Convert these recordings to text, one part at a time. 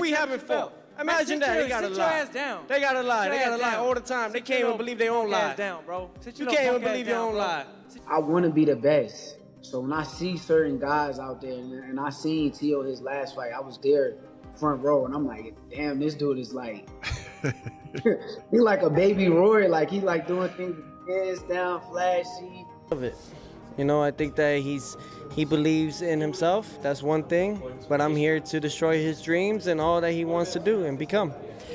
we haven't fought. Imagine that. They gotta lie. They gotta lie. They gotta lie all the time. They can't even believe their own lie. You can't even believe your own lie. I want to be the best. So when I see certain guys out there, and I seen Tio his last fight, I was there front row, and I'm like, damn, this dude is like, he like a baby Roy. Like he like doing things with his hands down, flashy. Of it. You know, I think that he believes in himself. That's one thing. But I'm here to destroy his dreams and all that he wants to do and become.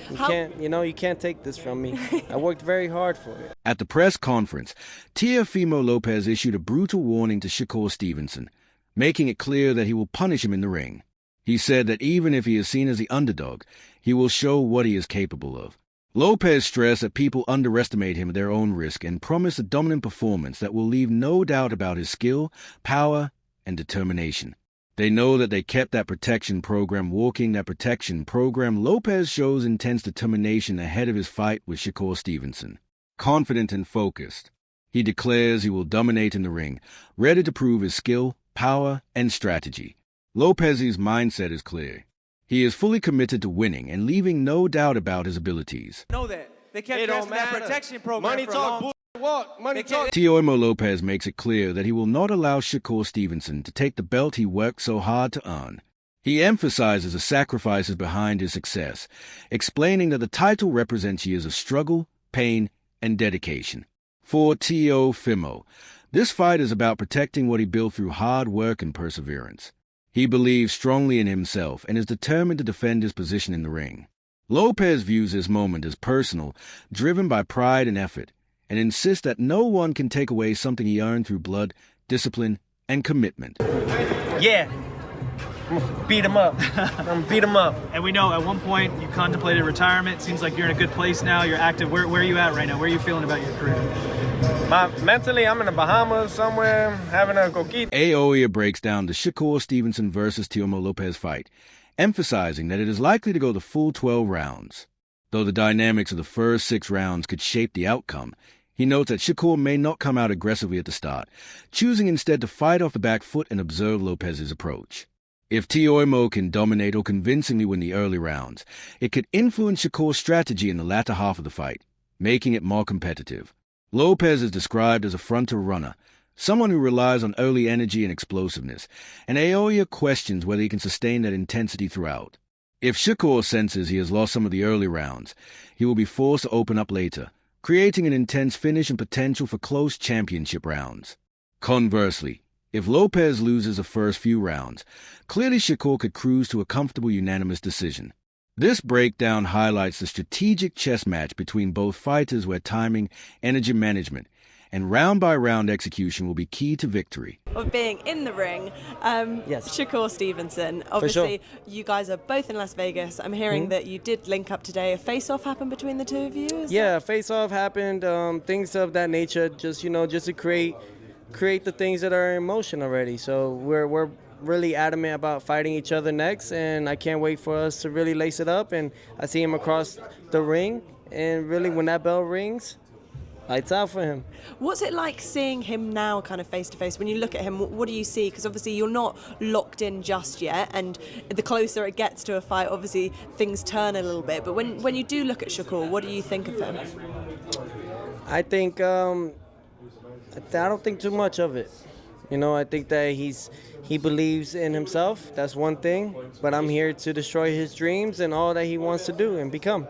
You can't take this from me. I worked very hard for it. At the press conference, Teofimo Lopez issued a brutal warning to Shakur Stevenson, making it clear that he will punish him in the ring. He said that even if he is seen as the underdog, he will show what he is capable of. Lopez stressed that people underestimate him at their own risk and promised a dominant performance that will leave no doubt about his skill, power, and determination. They know that they kept that protection program walking. That protection program. Lopez shows intense determination ahead of his fight with Shakur Stevenson. Confident and focused, he declares he will dominate in the ring, ready to prove his skill, power, and strategy. Lopez's mindset is clear. He is fully committed to winning and leaving no doubt about his abilities. Know that. They kept casting that protection program Money for talk, a long walk. Money talk. Teofimo Lopez makes it clear that he will not allow Shakur Stevenson to take the belt he worked so hard to earn. He emphasizes the sacrifices behind his success, explaining that the title represents years of struggle, pain, and dedication. For Teofimo, this fight is about protecting what he built through hard work and perseverance. He believes strongly in himself and is determined to defend his position in the ring. Lopez views this moment as personal, driven by pride and effort, and insists that no one can take away something he earned through blood, discipline, and commitment. Yeah. I'm gonna beat him up. And we know at one point you contemplated retirement. Seems like you're in a good place now. You're active. Where are you at right now? Where are you feeling about your career? Mentally, I'm in the Bahamas somewhere, having a coquito. Aoya breaks down the Shakur Stevenson versus Teofimo Lopez fight, emphasizing that it is likely to go the full 12 rounds. Though the dynamics of the first 6 rounds could shape the outcome, he notes that Shakur may not come out aggressively at the start, choosing instead to fight off the back foot and observe Lopez's approach. If Teofimo can dominate or convincingly win the early rounds, it could influence Shakur's strategy in the latter half of the fight, making it more competitive. Lopez is described as a frontal runner, someone who relies on early energy and explosiveness, and Aoya questions whether he can sustain that intensity throughout. If Shakur senses he has lost some of the early rounds, he will be forced to open up later, creating an intense finish and potential for close championship rounds. Conversely, if Lopez loses the first few rounds, clearly Shakur could cruise to a comfortable unanimous decision. This breakdown highlights the strategic chess match between both fighters where timing, energy management, and round-by-round execution will be key to victory. Of being in the ring, Yes. Shakur Stevenson, obviously sure. you guys are both in Las Vegas. I'm hearing that you did link up today. A face-off happened between the two of you? Yeah, face-off happened, things of that nature, just to create the things that are in motion already. So we're really adamant about fighting each other next, and I can't wait for us to really lace it up. And I see him across the ring, and really when that bell rings, lights out for him. What's it like seeing him now kind of face-to-face? When you look at him, what do you see? Because obviously you're not locked in just yet, and the closer it gets to a fight, obviously things turn a little bit. But when you do look at Shakur, what do you think of him? I think I don't think too much of it. I think that he believes in himself. That's one thing. But I'm here to destroy his dreams and all that he wants to do and become.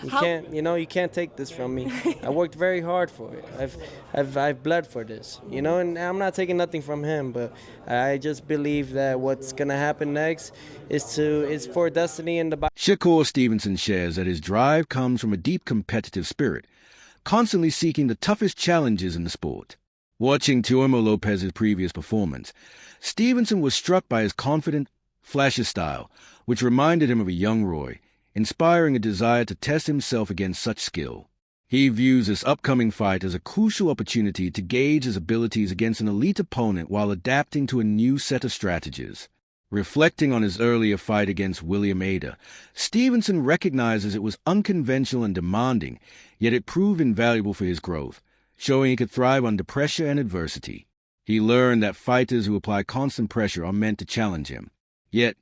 You can't take this from me. I worked very hard for it. I've bled for this. And I'm not taking nothing from him, but I just believe that what's gonna happen next is for destiny in the body. Shakur Stevenson shares that his drive comes from a deep competitive spirit, constantly seeking the toughest challenges in the sport. Watching Teofimo Lopez's previous performance, Stevenson was struck by his confident, flashy style, which reminded him of a young Roy, inspiring a desire to test himself against such skill. He views this upcoming fight as a crucial opportunity to gauge his abilities against an elite opponent while adapting to a new set of strategies. Reflecting on his earlier fight against William Ada, Stevenson recognizes it was unconventional and demanding, yet it proved invaluable for his growth, showing he could thrive under pressure and adversity. He learned that fighters who apply constant pressure are meant to challenge him. Yet,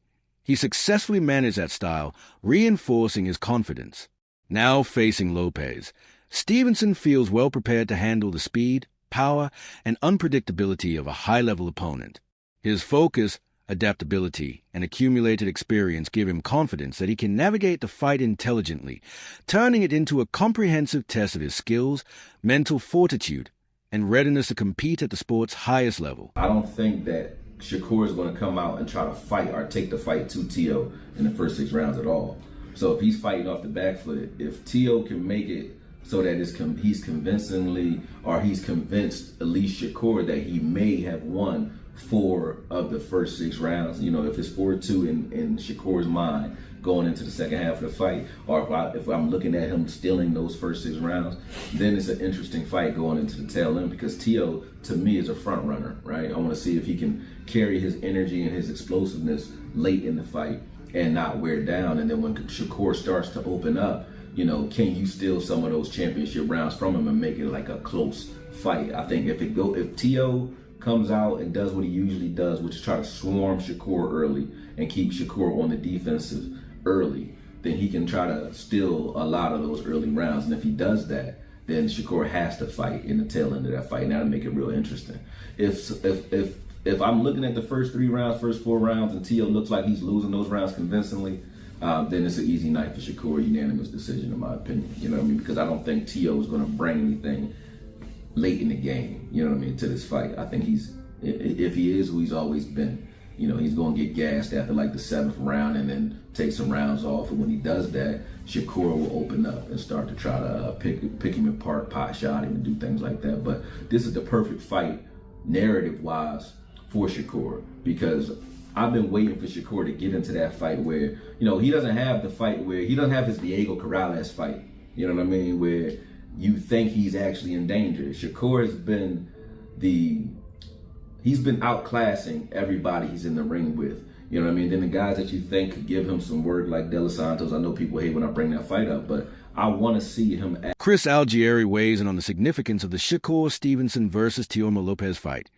He successfully managed that style, reinforcing his confidence. Now facing Lopez, Stevenson feels well prepared to handle the speed, power, and unpredictability of a high-level opponent. His focus, adaptability, and accumulated experience give him confidence that he can navigate the fight intelligently, turning it into a comprehensive test of his skills, mental fortitude, and readiness to compete at the sport's highest level. I don't think that Shakur is going to come out and try to fight or take the fight to Teo in the first 6 rounds at all. So if he's fighting off the back foot, if Teo can make it so that he's convincingly, or he's convinced at least Shakur that he may have won 4 of the first 6 rounds, you know, if it's 4-2 in Shakur's mind going into the second half of the fight, or if I'm looking at him stealing those first 6 rounds, then it's an interesting fight going into the tail end, because Teo, to me, is a front runner, right? I want to see if he can carry his energy and his explosiveness late in the fight and not wear down. And then when Shakur starts to open up, you know, can you steal some of those championship rounds from him and make it like a close fight? I think if Teo comes out and does what he usually does, which is try to swarm Shakur early and keep Shakur on the defensive early, then he can try to steal a lot of those early rounds. And if he does that, then Shakur has to fight in the tail end of that fight. And that'll make it real interesting. If I'm looking at the first 3 rounds, first 4 rounds, and Teo looks like he's losing those rounds convincingly, then it's an easy night for Shakur, unanimous decision in my opinion. You know what I mean? Because I don't think Teo is going to bring anything late in the game, you know what I mean, to this fight. I think if he is who he's always been, you know, he's going to get gassed after like the 7th round and then take some rounds off. And when he does that, Shakur will open up and start to try to pick him apart, pot shot him, and do things like that. But this is the perfect fight, narrative-wise, for Shakur, because I've been waiting for Shakur to get into that fight where, you know, he doesn't have his Diego Corrales fight, you know what I mean, where you think he's actually in danger. Shakur has been he's been outclassing everybody he's in the ring with. You know what I mean? Then the guys that you think could give him some work, like De Los Santos, I know people hate when I bring that fight up, but I want to see him. Chris Algieri weighs in on the significance of the Shakur Stevenson versus Teofimo Lopez fight,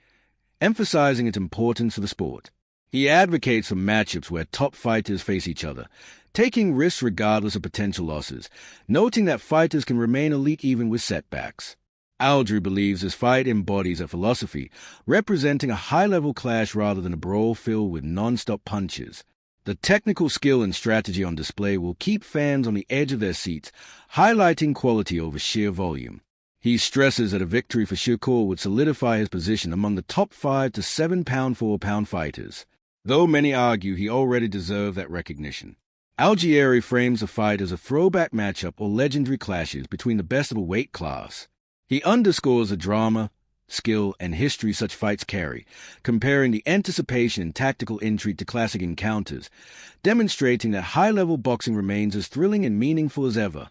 emphasizing its importance for the sport. He advocates for matchups where top fighters face each other, taking risks regardless of potential losses, noting that fighters can remain elite even with setbacks. Algieri believes this fight embodies a philosophy, representing a high-level clash rather than a brawl filled with non-stop punches. The technical skill and strategy on display will keep fans on the edge of their seats, highlighting quality over sheer volume. He stresses that a victory for Shakur would solidify his position among the top 5 to 7 pound-for-pound fighters, though many argue he already deserved that recognition. Algieri frames the fight as a throwback matchup or legendary clashes between the best of a weight class. He underscores the drama, skill, and history such fights carry, comparing the anticipation and tactical intrigue to classic encounters, demonstrating that high-level boxing remains as thrilling and meaningful as ever.